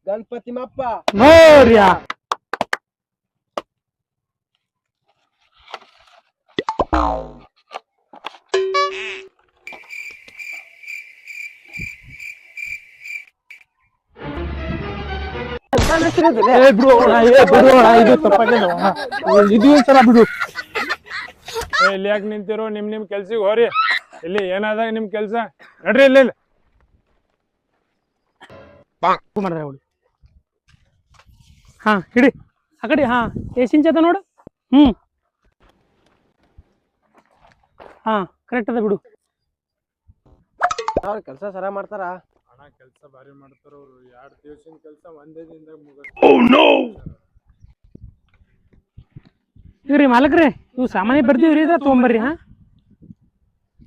ಗಣಪತಿ ಮಪ್ಪ ಮೋರ್ಯ. ಇದು ಸಲ ಬಿಡು. ಇಲ್ಲಿ ಯಾಕೆ ನಿಂತಿರೋ? ನಿಮ್ ಕೆಲ್ಸಿಗೆ ಹೋರಿ. ಇಲ್ಲಿ ಏನಾದಾಗ ನಿಮ್ ಕೆಲ್ಸ ನಡ್ರಿ. ಇಲ್ಲಿ ಹಾ ಹಿಡಿ ಆ ಕಡೆ. ಹಾ ಎಷ್ಟಿಂಚ್ ಅದ ನೋಡು. ಹಾ ಕರೆಕ್ಟ್ ಅದ ಬಿಡು. ಅವ್ರ ಕೆಲಸ ಸರ ಮಾಡ್ತಾರ. ಹಣ ಕೆಲ್ಸ ಭಾರಿ ಮಾಡ್ತಾರ ಅವ್ರು. 2 ದಿವಸಿನ ಕೆಲ್ಸ ಒಂದೇ ದಿನದಾಗ ಮುಗಿಸ್ತಾರ. ಇವ್ರಿ ಮಾಲಕ್ರಿ, ಇವು ಸಾಮಾನ್ಯ ಬರ್ತೀವ್ರಿ, ಇದ ತೊಗೊಂಬರ್ರಿ. ಹಾ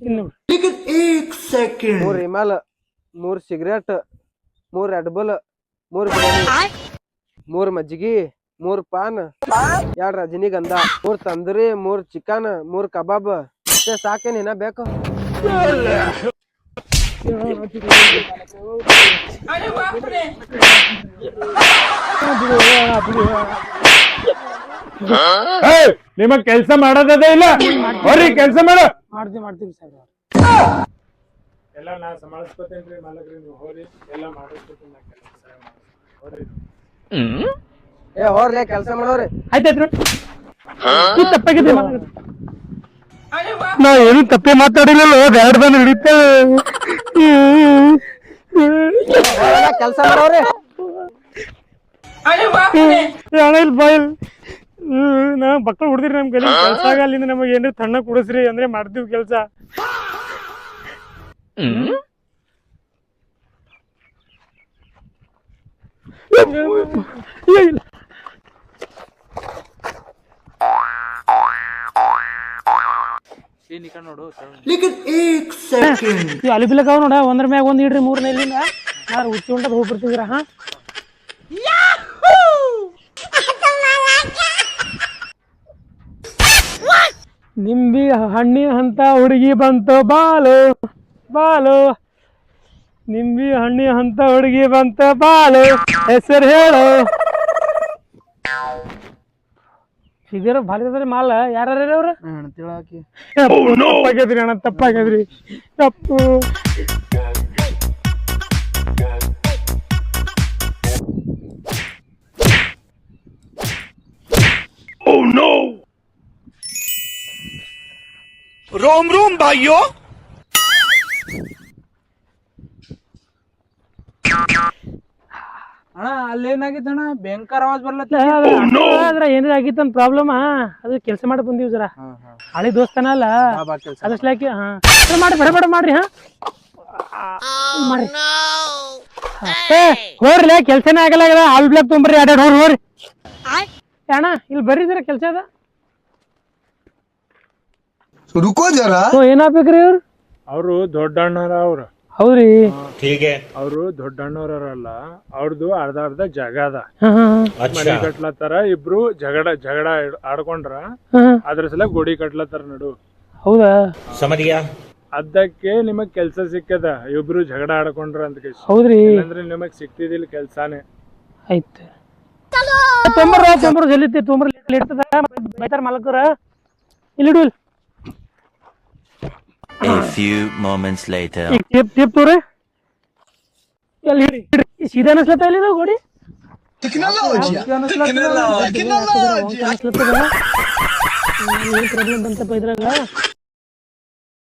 ಇನ್ನು 3 ರಿಮಾಲ್, 3 cigarette, 3 red bull, 3 biryani, 3 ಮಜ್ಜಿಗಿ, 3 PAN, 2 ರಜನಿಗಂಧ, 3 tandoori, 3 chicken, 3 ಕಬಾಬ್. ಇಷ್ಟೇ ಸಾಕೇನ್? ಇನ್ನ ಬೇಕು? ನಿಮಗ್ ಕೆಲ್ಸ ಮಾಡೋದದ ಇಲ್ಲ? ಹೋರಿ ಕೆಲ್ಸ ಮಾಡ. ಮಾಡ್ತೀವಿ ಸರ್. ಎಲ್ಲ ನಾ ಸಮಾಳಿಸ್ಕೊತೇನ್ರಿ ಮಾಲಕ್ರಿ. ನೀವು ಹೋರಿ, ಎಲ್ಲ ಮಾಡಿಸ್ಕೊತೀನಿ ನಾ ಕೆಲಸ. ಏ ಹೋರ್ಲೆ ಕೆಲ್ಸ ಮಾಡೋರಿ. ಆಯ್ತಾಯ್ತು. ತಪ್ಪಾಗಿದೆ. ನಾ ಏನು ತಪ್ಪೇ ಮಾತಾಡಿಲ್ಲ. ಬ್ಯಾಡ್ ಬಂದು ಹಿಡಿತೇವೆ. ಕೆಲ್ಸ ಮಾಡೋರಿ. ಬಾಯಿಲ್ ನಾ ಮಕ್ಕಳು ಹುಡ್ದಿರಿ. ನಮ್ ಕೈಲಿ ಕೆಲ್ಸ ಆಗಲ್ಲಿಂದ ನಮಗೆ ಏನ್ರಿ ತಣ್ಣ ಕುಡಿಸ್ರಿ ಅಂದ್ರೆ ಮಾಡ್ತೀವಿ ಕೆಲ್ಸ. ಅಲ್ಲಿ ಬಿಲಕಾವ್ ನೋಡ. ಒಂದ್ರ ಮ್ಯಾಗ ಒಂದ್ ಇಡ್ರಿ, 3 ನೆಲ್ಲಿಂದ ಯಾರು ಹುಚ್ಚಿ ಉಂಟದ ಹೋಗ್ಬಿಡ್ತಿದ್ರ. ಹಾ ನಿಂಬಿ ಹಣ್ಣಿನ ಹಂತ ಹುಡುಗಿ ಬಂತು ಬಾಲು ಬಾಲು. ನಿಂಬಿ ಹಣ್ಣಿನ ಹಂತ ಹುಡುಗಿ ಬಂತು ಬಾಲು. ಹೆಸರು ಹೇಳು. ಫಿಗರ್ ಭಾರಿ ಅದ್ರಿ. ಮಾಲ್ ಯಾರ್ಯಾರ ಅವ್ರ? ತಪ್ಪಾಗ್ಯದ್ರಿ ಅಣ್ಣ, ತಪ್ಪಾಗ್ಯದ್ರಿ. ತಪ್ಪು. रोम रोम भाइयों. ಅಣ್ಣ ಅಲ್ಲೇನಾಗಿತ್ತು ಅಣ್ಣ? ಭಯಂಕರ ಆವಾಜ್ ಬರ್ಲತ್ತ. ಏನಾರ ಆಗಿತ್ತ ಪ್ರಾಬ್ಲಮ್. ಅದು ಕೆಲಸ ಮಾಡಿ ಬಂದೀವಿ ಜರ. ಹಳಿ ದೋಸ್ತನ ಅಲ್ಲ ಅದಕ್ಕೆ. ಹಾ ಮಾಡಿ ಬಡ ಮಾಡ್ರಿ. ಹಾ ಮಾಡ್ರಿ. ಹೋರ್ಲಿ, ಕೆಲ್ಸನೇ ಆಗಲ್ಲ. ಹಾಲ್ ಬ್ಲಾಕ್ ತೊಂಬರ್ರಿ. 2 ಹೋರಿ ಅಣ್ಣ. ಇಲ್ಲಿ ಬರ್ರಿ ಜರ, ಕೆಲ್ಸ ಅದ. रुको जरा. ಏನಾಗ್ಬೇಕ್ರಿ ಇವ್ರು? ಅವರು ದೊಡ್ಡ ಅಣ್ಣಾರ. ಅವ್ರ ಹೌದ್ರಿ. ಅವರು ದೊಡ್ಡ ಅಣ್ಣವ್ರಲ್ಲ. ಅವ್ರದ್ದು ಅರ್ಧ ಜಾಗ ಅದ. ಮನೆ ಕಟ್ಲತ್ತಾರ. ಇಬ್ರು ಜಗಳ ಆಡ್ಕೊಂಡ್ರ. ಅದ್ರ ಸಲ ಗೋಡಿ ಕಟ್ಲತ್ತಾರ ನಡು. ಹೌದಾ? ಅದಕ್ಕೆ ನಿಮಗ್ ಕೆಲ್ಸ ಸಿಕ್ಕದ. ಇಬ್ರು ಜಗಳ ಆಡ್ಕೊಂಡ್ರ ಅಂತ. ಹೌದ್ರಿ. ಅಂದ್ರೆ ನಿಮಗ್ ಸಿಕ್ತಿದಿಲ್ಲ ಕೆಲ್ಸಾನೇ. ಆಯ್ತು ತೊಂಬರ್ ಜಲ್ದಿ ತೊಂಬರ್. ಬೈತಾರ ಮಾಲಕರ. ಇಲ್ಲಿ A few moments later. Tip ತೋರಿ. ಎಲ್ಲಿ ಹಿಡಿ. ಸೀದಾ ಅನಸ್ಲತ್ತ ಇಲ್ಲಿ ಗೋಡಿ. ಪ್ರಾಬ್ಲಮ್ ಬಂತಪ್ಪ ಇದ್ರಾಗ.